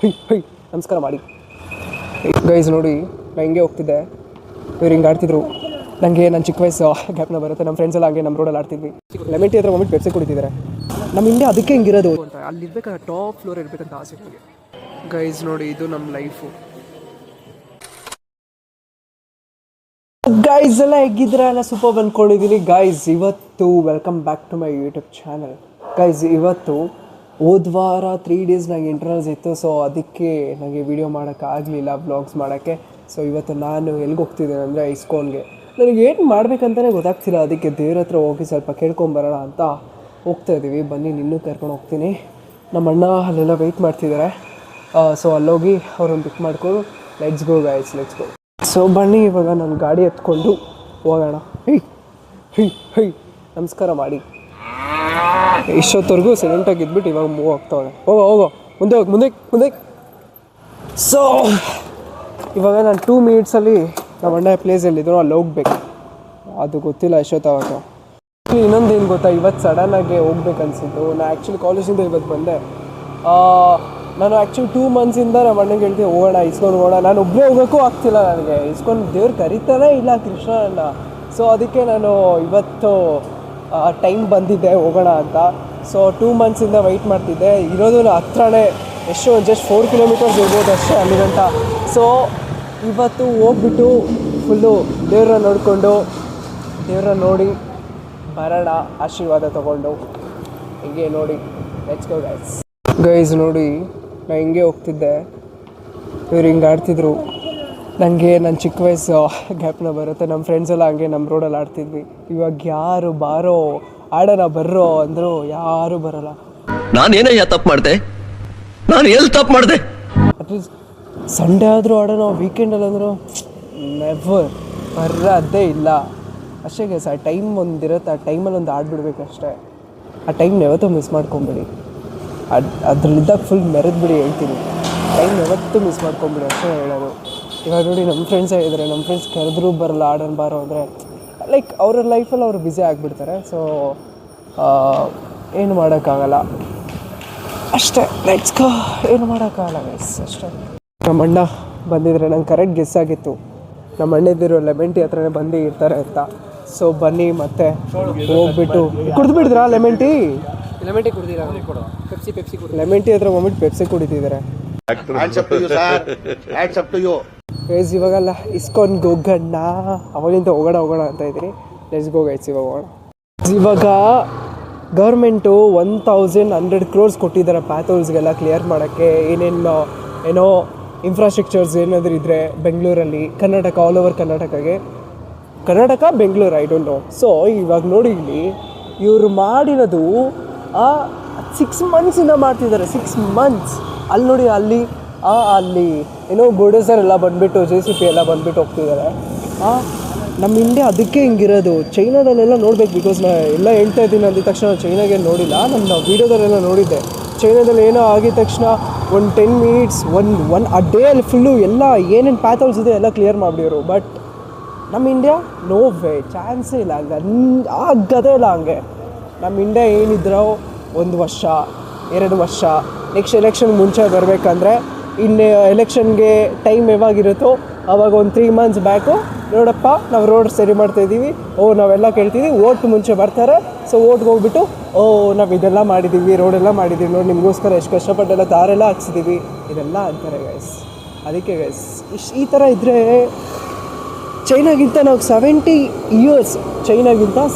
High ನಮಸ್ಕಾರ ಮಾಡಿ guys. ನೋಡಿ ನಾನು ಹಿಂಗೆ ಹೋಗ್ತಿದ್ದೆ, ಇವ್ರು ಹಿಂಗೆ ಆಡ್ತಿದ್ರು. ನನಗೆ ನನ್ನ ಚಿಕ್ಕ ವಯಸ್ಸು ಗ್ಯಾಪ್ನ ಬರುತ್ತೆ. ನಮ್ಮ ಫ್ರೆಂಡ್ಸ್ ಎಲ್ಲ ಹಂಗೆ ನಮ್ಮ ರೋಡಲ್ಲಿ ಆಡ್ತಿದ್ವಿ. ಲೆಮನ್ ಟೀ ಹತ್ರ ಒಮ್ಮೆ ಪೆಪ್ಸಿ ಕುಡಿತಿದ್ದಾರೆ. ನಮ್ಮ ಇಂಡಿಯಾ ಅದಕ್ಕೆ ಹಿಂಗಿರೋದು ಅಂತ, ಅಲ್ಲಿ ಇರ್ಬೇಕಾದ್ರೆ ಟಾಪ್ ಫ್ಲೋರ್ ಇರಬೇಕಂತ ಆಸೆ ನನಗೆ. ಗೈಸ್ ನೋಡಿ, ಇದು ನಮ್ಮ ಲೈಫು. ಗೈಸ್ ಎಲ್ಲ ಹೇಗಿದ್ರೆ ಸೂಪರ್ ಬಂದ್ಕೊಂಡಿದ್ದೀನಿ. ಗೈಸ್ ಇವತ್ತು welcome back to my YouTube channel. Guys ಇವತ್ತು ಹೋದ ವಾರ 3 days ನನಗೆ ಇಂಟರ್ನಲ್ಸ್ ಇತ್ತು, ಸೊ ಅದಕ್ಕೆ ನನಗೆ ವೀಡಿಯೋ ಮಾಡೋಕ್ಕಾಗಲಿಲ್ಲ, ವ್ಲಾಗ್ಸ್ ಮಾಡೋಕ್ಕೆ. ಸೊ ಇವತ್ತು ನಾನು ಎಲ್ಲಿಗೆ ಹೋಗ್ತಿದ್ದೇನೆ ಅಂದರೆ ಇಸ್ಕಾನ್ಗೆ. ನನಗೆ ಏನು ಮಾಡಬೇಕಂತಲೇ ಗೊತ್ತಾಗ್ತಿಲ್ಲ, ಅದಕ್ಕೆ ದೇವ್ರ ಹತ್ರ ಹೋಗಿ ಸ್ವಲ್ಪ ಕೇಳ್ಕೊಂಬರೋಣ ಅಂತ ಹೋಗ್ತಾಯಿದ್ದೀವಿ. ಬನ್ನಿ, ನಿನ್ನೂ ಕರ್ಕೊಂಡು ಹೋಗ್ತೀನಿ. ನಮ್ಮ ಅಣ್ಣ ಅಲ್ಲೆಲ್ಲ ವೆಯ್ಟ್ ಮಾಡ್ತಿದ್ದಾರೆ. ಸೊ ಅಲ್ಲೋಗಿ ಅವ್ರನ್ನ ಪಿಕ್ ಮಾಡ್ಕೊಂಡು let's go guys, let's go. So ಬನ್ನಿ, ಇವಾಗ ನಾನು ಗಾಡಿ ಎತ್ಕೊಂಡು ಹೋಗೋಣ. ಹೈ ನಮಸ್ಕಾರ ಮಾಡಿ. ಇಷ್ಟೊತ್ತವರೆಗೂ ಸೈಲೆಂಟಾಗಿ ಇದ್ಬಿಟ್ಟು ಇವಾಗ ಮೂವ್ ಆಗ್ತಾವೆ. ಹೋಗೋ ಮುಂದೆ ಹೋಗಿ, ಮುಂದೆ. ಸೊ ಇವಾಗ ನಾನು 2 minutesಲ್ಲಿ ನಮ್ಮ ಅಣ್ಣ ಪ್ಲೇಸಲ್ಲಿದ್ರು, ಅಲ್ಲಿ ಹೋಗ್ಬೇಕು. ಅದು ಗೊತ್ತಿಲ್ಲ ಎಷ್ಟೊತ್ತಾಗುತ್ತೆ. ಇನ್ನೊಂದೇನು ಗೊತ್ತಾ, ಇವತ್ತು ಸಡನ್ನಾಗಿ ಹೋಗ್ಬೇಕು ಅನಿಸಿದ್ದು. ನಾನು ಆ್ಯಕ್ಚುಲಿ ಕಾಲೇಜಿಂದ ಇವತ್ತು ಬಂದೆ. ನಾನು ಆ್ಯಕ್ಚುಲಿ 2 monthsಯಿಂದ ನಮ್ಮ ಅಣ್ಣಂಗೆ ಹೇಳ್ತೀನಿ ಹೋಗೋಣ, ಇಸ್ಕೊಂಡು ಹೋಗೋಣ. ನಾನು ಒಬ್ಬರೇ ಹೋಗೋಕ್ಕೂ ಆಗ್ತಿಲ್ಲ ನನಗೆ, ಇಸ್ಕೊಂಡು ದೇವ್ರು ಕರೀತಾನೇ ಇಲ್ಲ ಕೃಷ್ಣನ. ಸೊ ಅದಕ್ಕೆ ನಾನು ಇವತ್ತು ಟೈಮ್ ಬಂದಿದ್ದೆ ಹೋಗೋಣ ಅಂತ. ಸೊ 2 monthsಯಿಂದ ವೆಯ್ಟ್ ಮಾಡ್ತಿದ್ದೆ. ಇರೋದು ಹತ್ರನೇ, ಎಷ್ಟು ಜಸ್ಟ್ 4 kilometers ಇರ್ಬೋದು ಅಷ್ಟೇ ಅಲ್ಲಿಗಂಟ. ಸೊ ಇವತ್ತು ಹೋಗ್ಬಿಟ್ಟು ಫುಲ್ಲು ದೇವ್ರನ್ನ ನೋಡಿಕೊಂಡು, ದೇವ್ರನ್ನ ನೋಡಿ ಬರೋಣ, ಆಶೀರ್ವಾದ ತೊಗೊಂಡು. ಹಿಂಗೆ ನೋಡಿ, ಲೆಟ್ಸ್ ಗೋ ಗೈಸ್. ಗೈಸ್ ನೋಡಿ, ನಾನು ಹಿಂಗೆ ಹೋಗ್ತಿದ್ದೆ, ಇವ್ರು ಹಿಂಗೆ ಆಡ್ತಿದ್ರು. ನನಗೆ ನನ್ನ ಚಿಕ್ಕ ವಯಸ್ಸು ಗ್ಯಾಪ್ನ ಬರುತ್ತೆ. ನಮ್ಮ ಫ್ರೆಂಡ್ಸ್ ಎಲ್ಲ ಹಂಗೆ ನಮ್ಮ ರೋಡಲ್ಲಿ ಆಡ್ತಿದ್ವಿ. ಇವಾಗ ಯಾರು ಬಾರೋ ಆಡೋಣ ಬರ್ರೋ ಅಂದರು, ಯಾರೂ ಬರೋಲ್ಲ. ನಾನೇನಯ್ಯ ತಪ್ಪು ಮಾಡಿದೆ? ನಾನು ಎಲ್ಲಿ ತಪ್ಪು ಮಾಡಿದೆ? ಅಟ್ಲೀಸ್ಟ್ ಸಂಡೇ ಆದರೂ ಆಡೋಣ, ವೀಕೆಂಡಲ್ಲಿ ಅಂದರು ನೆವರ್ ಬರೋದೇ ಇಲ್ಲ. ಅಷ್ಟೇ ಗೈಸ್, ಆ ಟೈಮ್ ಒಂದಿರುತ್ತೆ, ಆ ಟೈಮಲ್ಲಿ ಒಂದು ಆಡ್ಬಿಡ್ಬೇಕು ಅಷ್ಟೇ. ಆ ಟೈಮ್ ಯಾವತ್ತೂ ಮಿಸ್ ಮಾಡ್ಕೊಂಬಿಡಿ. ಅದರಲ್ಲಿದ್ದಾಗ ಫುಲ್ ಮೆರೆದ್ಬಿಡಿ. ಹೇಳ್ತೀನಿ, ಟೈಮ್ ಯಾವತ್ತೂ ಮಿಸ್ ಮಾಡ್ಕೊಂಬಿಡಿ ಅಷ್ಟೇ ಹೇಳೋದು. ಇವಾಗ ನೋಡಿ, ನಮ್ಮ ಫ್ರೆಂಡ್ಸೇ ಇದ್ದಾರೆ, ನಮ್ಮ ಫ್ರೆಂಡ್ಸ್ ಕರೆದ್ರೂ ಬರಲ್ಲ, ಆಡೋಣ ಬಾರೋ ಅಂದರೆ ಲೈಕ್ ಅವ್ರ ಲೈಫಲ್ಲಿ ಅವರು ಬ್ಯುಸಿ ಆಗಿಬಿಡ್ತಾರೆ. ಸೊ ಏನು ಮಾಡೋಕ್ಕಾಗಲ್ಲ ಅಷ್ಟೇ. ಲೆಟ್ಸ್ ಗೋ, ಏನು ಮಾಡೋಕ್ಕಾಗಲ್ಲ ಗೈಸ್, ಅಷ್ಟೇ. ನಮ್ಮ ಅಣ್ಣ ಬಂದಿದ್ರೆ ನಂಗೆ ಕರೆಕ್ಟ್ ಗೆಸ್ ಆಗಿತ್ತು, ನಮ್ಮ ಅಣ್ಣದಿರೋ ಲೆಮನ್ ಟೀ ಹತ್ರನೇ ಬಂದು ಇರ್ತಾರೆ ಅಂತ. ಸೊ ಬನ್ನಿ ಮತ್ತೆ ಹೋಗ್ಬಿಟ್ಟು ಕುಡಿದ್ಬಿಟ್ಟಿದ್ರಾ ಲೆಮನ್ ಟೀ? ಲೆಮನ್ ಟೀ ಕುಡಿದಿಲ್ಲ, ಪೆಪ್ಸಿ ಲೆಮನ್ ಟೀ ಹತ್ರ ಬಂದ್ಬಿಟ್ಟು ಪೆಪ್ಸಿ ಕುಡಿತಿದ್ದಾರೆ. ಗೈಸ್ ಇವಾಗಲ್ಲ ಇಸ್ಕಾನ್ಗೆ ಹೋಗೋಣ, ಅವಾಗಿಂದ ಹೋಗೋಣ ಅಂತ ಇದ್ದೀನಿ. ಲೆಟ್ಸ್ ಗೋ ಗೈಸ್, ಇವಾಗ ಹೋಗೋಣ. ಇವಾಗ ಗೌರ್ಮೆಂಟು 1100 crores ಕೊಟ್ಟಿದ್ದಾರೆ ಪ್ಯಾಥೋಲ್ಸ್ಗೆಲ್ಲ ಕ್ಲಿಯರ್ ಮಾಡೋಕ್ಕೆ. ಏನೋ ಇನ್ಫ್ರಾಸ್ಟ್ರಕ್ಚರ್ಸ್ ಏನಾದರೂ ಇದ್ದರೆ ಬೆಂಗಳೂರಲ್ಲಿ, Karnataka, all over Karnataka Bengaluru, I don't know. So ಇವಾಗ ನೋಡಿ, ಇಲ್ಲಿ ಇವರು ಮಾಡಿರೋದು 6 monthsಯಿಂದ ಮಾಡ್ತಿದ್ದಾರೆ. 6 months. ಅಲ್ಲಿ ನೋಡಿ, ಅಲ್ಲಿ ಏನೋ ಬೋರ್ಡರ್ಸರ್ ಎಲ್ಲ ಬಂದುಬಿಟ್ಟು JCP ಎಲ್ಲ ಬಂದುಬಿಟ್ಟು ಹೋಗ್ತಿದ್ದಾರೆ. ನಮ್ಮ ಇಂಡಿಯಾ ಅದಕ್ಕೆ ಹಿಂಗಿರೋದು. ಚೈನಾದಲ್ಲೆಲ್ಲ ನೋಡ್ಬೇಕು, ಬಿಕಾಸ್ ನಾನು ಎಲ್ಲ ಹೇಳ್ತಾ ಇದ್ದೀನಿ ಅಂದಿದ ತಕ್ಷಣ ಚೈನಾಗೆ ನೋಡಿಲ್ಲ. ನನ್ನ ವೀಡಿಯೋದಲ್ಲೆಲ್ಲ ನೋಡಿದ್ದೆ. ಚೈನಾದಲ್ಲಿ ಏನೋ ಆಗಿದ ತಕ್ಷಣ ಒಂದು 10 minutes ಆ ಡೇ ಅಲ್ಲಿ ಫುಲ್ಲು ಎಲ್ಲ ಏನೇನು ಪ್ಯಾಥೋಲ್ಸ್ ಇದೆ ಎಲ್ಲ ಕ್ಲಿಯರ್ ಮಾಡಿಬಿಡೋರು. ಬಟ್ ನಮ್ಮ ಇಂಡಿಯಾ ನೋ ವೇ, ಚಾನ್ಸೇ ಇಲ್ಲ, ಹಂಗೆ ಆಗದೇ ಇಲ್ಲ. ಹಂಗೆ ನಮ್ಮ ಇಂಡಿಯಾ ಏನಿದ್ರೋ 1 ವರ್ಷ 2 ವರ್ಷ, ನೆಕ್ಸ್ಟ್ ಎಲೆಕ್ಷನ್ ಮುಂಚೆ ಬರಬೇಕಂದ್ರೆ, ಇನ್ನು ಎಲೆಕ್ಷನ್ಗೆ ಟೈಮ್ ಯಾವಾಗಿರುತ್ತೋ ಆವಾಗ ಒಂದು 3 months ಬ್ಯಾಕು, ನೋಡಪ್ಪ ನಾವು ರೋಡ್ ಸರಿ ಮಾಡ್ತಾಯಿದ್ದೀವಿ, ನಾವೆಲ್ಲ ಕೇಳ್ತಿದ್ದೀವಿ, ಓಟ್ ಮುಂಚೆ ಬರ್ತಾರೆ. ಸೊ ಓಟ್ಗೆ ಹೋಗ್ಬಿಟ್ಟು ನಾವು ಇದೆಲ್ಲ ಮಾಡಿದ್ದೀವಿ, ರೋಡೆಲ್ಲ ಮಾಡಿದ್ದೀವಿ ನೋಡಿ, ನಿಮಗೋಸ್ಕರ ಎಷ್ಟು ಕಷ್ಟಪಟ್ಟೆಲ್ಲ ದಾರೆಲ್ಲ ಹಾಕ್ಸಿದ್ದೀವಿ, ಇದೆಲ್ಲ ಅಂತಾರೆ ಗೈಸ್. ಅದಕ್ಕೆ ಗೈಸ್ ಈ ಥರ ಇದ್ದರೆ ಚೈನಾಗಿಂತ ನಾವು 70 years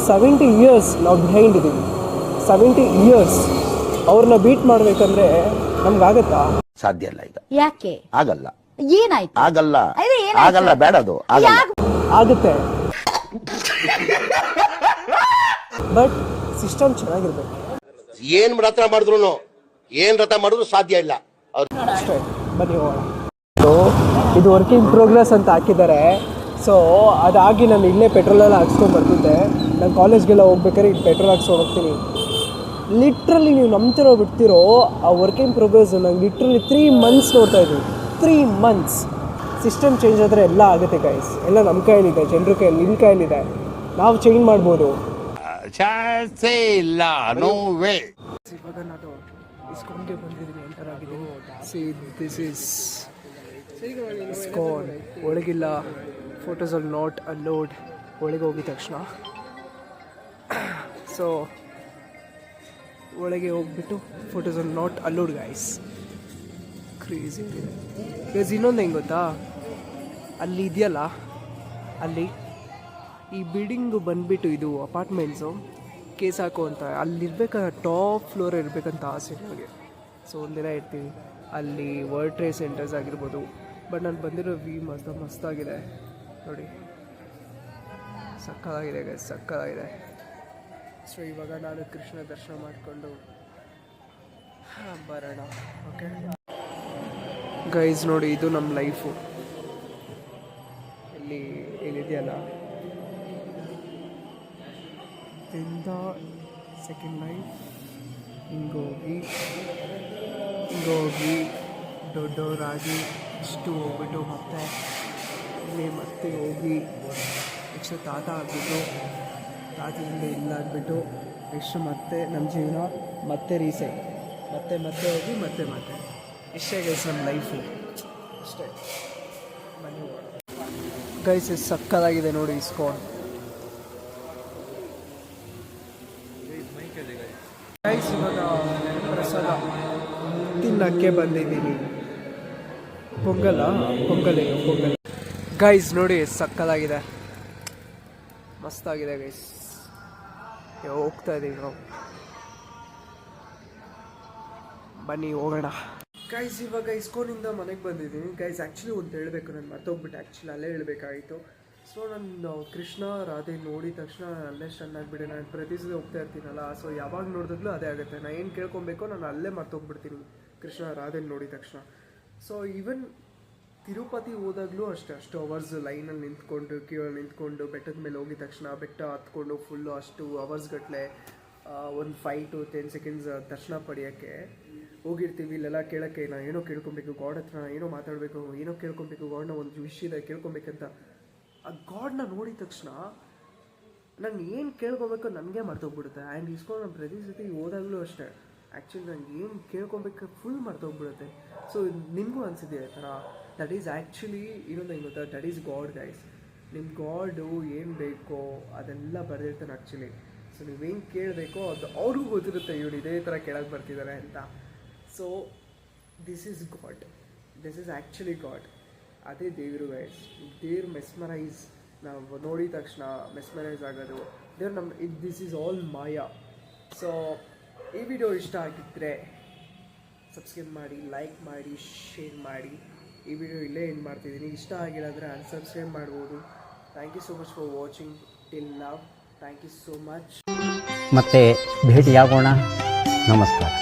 ನಾವು ಬಿಹೈಂಡ್ ಇದ್ದೀವಿ. 70 years ಅವ್ರನ್ನ ಬೀಟ್ ಮಾಡಬೇಕಂದ್ರೆ ನಮ್ಗಾಗತ್ತಾ? ಸಾಧ್ಯ ಇಲ್ಲ. ಈಗ ಯಾಕೆ ಆಗಲ್ಲ? ಏನಾಯ್ತು? ಆಗಲ್ಲ ಬೇಡ, ಅದು ಆಗುತ್ತೆ. ಬಟ್ ಸಿಸ್ಟಮ್ ಚೆನ್ನಾಗಿರ್ಬೇಕು. ಏನ್ ರಥ ಮಾಡಿದ್ರು ಸಾಧ್ಯ ಇಲ್ಲ ಅಷ್ಟೇ. ಬನ್ನಿ ಹೋಗೋಣ. ಇದು ವರ್ಕಿಂಗ್ ಪ್ರೋಗ್ರೆಸ್ ಅಂತ ಹಾಕಿದ್ದಾರೆ. ಸೊ ಅದಾಗಿ ನಾನು ಇಲ್ಲೇ ಪೆಟ್ರೋಲೆಲ್ಲ ಹಾಕ್ಸ್ಕೊಂಡು ಬರ್ತಿದ್ದೆ. ನಾನು ಕಾಲೇಜ್ಗೆಲ್ಲ ಹೋಗ್ಬೇಕಾದ್ರೆ ಇಲ್ಲಿ ಪೆಟ್ರೋಲ್ ಹಾಕ್ಸ್ಕೊಂಡು ಹೋಗ್ತೀನಿ. ಲಿಟ್ರಲಿ ನೀವು ನಂಬ್ತಿರೋ ಬಿಡ್ತಿರೋ, ಆ ವರ್ಕಿಂಗ್ ಪ್ರೋಗ್ರೆಸ್ ನಂಗೆ ಲಿಟ್ರಲಿ 3 months ನೋಡ್ತಾ ಇದ್ದೀವಿ. 3 months. ಸಿಸ್ಟಮ್ ಚೇಂಜ್ ಆದರೆ ಎಲ್ಲ ಆಗುತ್ತೆ ಗೈಸ್. ಎಲ್ಲ ನಮ್ಮ ಕೈಯಲ್ಲಿದೆ, ಜನರ ಕೈಯಲ್ಲಿ, ನಿಮ್ಮ ಕೈಯಲ್ಲಿದೆ. ನಾವು ಚೇಂಜ್ ಮಾಡ್ಬೋದು. ಚಾನ್ಸೇ ಇಲ್ಲ, ನೋ ವೇ. ಇವಾಗ ನಾನು ಇಸ್ಕಾನ್ಗೆ ಬಂದಿದ್ದೀನಿ, ಎಂಟರ್ ಆಗಿದ್ದೀನಿ. See this is ISKCON. ಒಳಗಿಲ್ಲ, ಫೋಟೋಸ್ ಆರ್ ನಾಟ್ ಅಲೋಡ್ ಒಳಗೆ ಹೋಗಿದ ತಕ್ಷಣ. ಸೊ ಒಳಗೆ ಹೋಗ್ಬಿಟ್ಟು photos are not allowed guys. Crazy ಇದೆ ಗೈಸ್. ಇನ್ನೊಂದು ಹೆಂಗೆ ಗೊತ್ತಾ, ಅಲ್ಲಿ ಇದೆಯಲ್ಲ, ಅಲ್ಲಿ ಈ ಬಿಲ್ಡಿಂಗು ಬಂದುಬಿಟ್ಟು ಇದು ಅಪಾರ್ಟ್ಮೆಂಟ್ಸು ಕೇಸ್ ಹಾಕೋ ಅಂತ ಅಲ್ಲಿರ್ಬೇಕಾದ್ರೆ ಟಾಪ್ ಫ್ಲೋರ್ ಇರಬೇಕಂತ ಆಸೆ ನನಗೆ. ಸೊ ಒಂದಿನ ಇರ್ತೀವಿ ಅಲ್ಲಿ. ವರ್ಲ್ಡ್ ಟ್ರೇಡ್ ಸೆಂಟರ್ಸ್ ಆಗಿರ್ಬೋದು. ಬಟ್ ನಾನು ಬಂದಿರೋ ಮಸ್ತಾಗಿದೆ ನೋಡಿ, ಸಕ್ಕತ್ತಾಗಿದೆ ಗೈಸ್, ಸಕ್ಕತ್ತಾಗಿದೆ. ಸೊ ಇವಾಗ ನಾನು ಕೃಷ್ಣ ದರ್ಶನ ಮಾಡಿಕೊಂಡು ಬರೋಣ. ಓಕೆ ಗೈಸ್ ನೋಡಿ, ಇದು ನಮ್ಮ ಲೈಫು. ಏನಿದೆಯಲ್ಲ ಇಂದ ಸೆಕೆಂಡ್ ಲೈಫ್. ಹಿಂಗೋಗಿ ದೊಡ್ಡವರಾಗಿ ಇಷ್ಟು ಹೋಗ್ಬಿಟ್ಟು ಮತ್ತೆ ಇಲ್ಲಿ ಮತ್ತೆ ಹೋಗಿ ನೆಕ್ಸ್ಟ್ ತಾತ ಆಗಿಬಿಟ್ಟು, ತಾತದಿಂದ ಇಲ್ಲ ಆಗಿಬಿಟ್ಟು ನೆಕ್ಸ್ಟ್ ಮತ್ತೆ ನಮ್ಮ ಜೀವನ ಮತ್ತೆ ರೀಸೆಟ್, ಮತ್ತೆ ಹೋಗಿ ಮತ್ತೆ ಇಷ್ಟೇ ಗೈಸ್ ನಮ್ಮ ಲೈಫು, ಅಷ್ಟೇ. ಬನ್ನಿ ಗೈಸ್, ಸಕ್ಕತ್ತಾಗಿದೆ ನೋಡಿ ಇಸ್ಕಾನ್. ಗೈಸ್ ಇವಾಗ ಪ್ರಸಾದ ತಿನ್ನಕ್ಕೆ ಬಂದಿದ್ದೀನಿ. ಪೊಂಗಲ್ ಗೈಸ್ ನೋಡಿ, ಸಕ್ಕತ್ತಾಗಿದೆ, ಮಸ್ತಾಗಿದೆ ಗೈಸ್. ಹೋಗ್ತಾ ಇದ್ದೀವಿ ನಾವು, ಬನ್ನಿ ಹೋಗೋಣ. ಗೈಸ್ ಇವಾಗ ಇಸ್ಕಾನಿಂದ ಮನೆಗೆ ಬಂದಿದ್ದೀನಿ ಗೈಸ್. ಆ್ಯಕ್ಚುಲಿ ಒಂದು ಹೇಳಬೇಕು, ನಾನು ಮರ್ತೋಗ್ಬಿಟ್ಟೆ. ಆ್ಯಕ್ಚುಲಿ ಅಲ್ಲೇ ಹೇಳಬೇಕಾಗಿತ್ತು. ಸೊ ನಾನು ಕೃಷ್ಣ ರಾಧೆ ನೋಡಿದ ತಕ್ಷಣ ಅಲ್ಲೇ ಸ್ಟನ್ ಆಗಿಬಿಟ್ಟೆ. ನಾನು ಪ್ರತಿ ಸಲ ಹೋಗ್ತಾ ಇರ್ತೀನಲ್ಲ, ಸೊ ಯಾವಾಗ ನೋಡಿದಾಗಲೂ ಅದೇ ಆಗುತ್ತೆ. ನಾನು ಏನು ಕೇಳ್ಕೊಬೇಕೋ ನಾನು ಅಲ್ಲೇ ಮರ್ತೋಗ್ಬಿಡ್ತೀನಿ ಕೃಷ್ಣ ರಾಧೆ ನೋಡಿದ ತಕ್ಷಣ. ಸೊ ಈವನ್ ತಿರುಪತಿ ಹೋದಾಗಲೂ ಅಷ್ಟು ಅವರ್ಸ್ ಲೈನಲ್ಲಿ ನಿಂತ್ಕೊಂಡು, ಕ್ಯೂಯಲ್ಲಿ ನಿಂತ್ಕೊಂಡು, ಬೆಟ್ಟದ ಮೇಲೆ ಹೋಗಿದ ತಕ್ಷಣ ಬೆಟ್ಟ ಹತ್ಕೊಂಡು ಫುಲ್ಲು ಅಷ್ಟು ಅವರ್ಸ್ಗಟ್ಟಲೆ ಒಂದು 5 to 10 seconds ದರ್ಶನ ಪಡೆಯೋಕ್ಕೆ ಹೋಗಿರ್ತೀವಿ. ಇಲ್ಲೆಲ್ಲ ಕೇಳೋಕ್ಕೆ ನಾನು ಏನೋ ಕೇಳ್ಕೊಬೇಕು ಗಾಡ್ ಹತ್ರ, ಏನೋ ಮಾತಾಡಬೇಕು, ಏನೋ ಕೇಳ್ಕೊಬೇಕು ಗಾಡ್ನ, ಒಂದು ವಿಷಯದ ಕೇಳ್ಕೊಬೇಕಂತ. ಆ ಗಾಡ್ನ ನೋಡಿದ ತಕ್ಷಣ ನಾನು ಏನು ಕೇಳ್ಕೊಬೇಕೋ ನನಗೆ ಮರ್ತೋಗ್ಬಿಡುತ್ತೆ. ಆ್ಯಂಡ್ ಇಸ್ಕೊಂಡು ನಾನು ಪ್ರತಿ ಸತಿ ಹೋದಾಗಲೂ ಅಷ್ಟೇ, ಆ್ಯಕ್ಚುಲಿ ನನಗೆ ಏನು ಕೇಳ್ಕೊಬೇಕು ಫುಲ್ ಮರ್ತೋಗ್ಬಿಡುತ್ತೆ. ಸೊ ನಿಮಗೂ ಅನಿಸಿದೆ ಆ ಥರ? ದಟ್ ಈಸ್ ಆ್ಯಕ್ಚುಲಿ ಇನ್ನೊಂದು ಹೆಂಗೆ ಗೊತ್ತಾ, ದಟ್ ಈಸ್ ಗಾಡ್ ಗೈಸ್. ನಿಮ್ಮ ಗಾಡು ಏನು ಬೇಕೋ ಅದೆಲ್ಲ ಬರೆದಿರ್ತಾನೆ ಆ್ಯಕ್ಚುಲಿ. ಸೊ ನೀವೇನು ಕೇಳಬೇಕೋ ಅದು ಅವ್ರಿಗೂ ಗೊತ್ತಿರುತ್ತೆ, ಇವ್ರು ಇದೇ ಥರ ಕೇಳಕ್ಕೆ ಬರ್ತಿದ್ದಾರೆ ಅಂತ. So this is god, this is actually god. ಅದೇ ದೇವರು ಗೈಸ್. ದೇವ್ರು ಮೆಸ್ಮರೈಸ್, ನಾವು ನೋಡಿದ ತಕ್ಷಣ ಮೆಸ್ಮರೈಸ್ ಆಗೋದು ದೇವ್ರು this is all Maya. So ಈ ವಿಡಿಯೋ ಇಷ್ಟ ಆಗಿದ್ದರೆ ಸಬ್ಸ್ಕ್ರೈಬ್ ಮಾಡಿ, ಲೈಕ್ ಮಾಡಿ, ಶೇರ್ ಮಾಡಿ. ಈ ವಿಡಿಯೋ ಇಲ್ಲೇ ಎಂಡ್ ಮಾಡ್ತಿದ್ದೀನಿ. ಇಷ್ಟ ಆಗಿರೋದ್ರೆ ಅನ್ಸಬ್ಸ್ಕ್ರೈಬ್ ಮಾಡ್ಬೋದು. Thank you so much for watching till now. Thank you so much. ಮತ್ತೆ ಭೇಟಿಯಾಗೋಣ. ನಮಸ್ಕಾರ.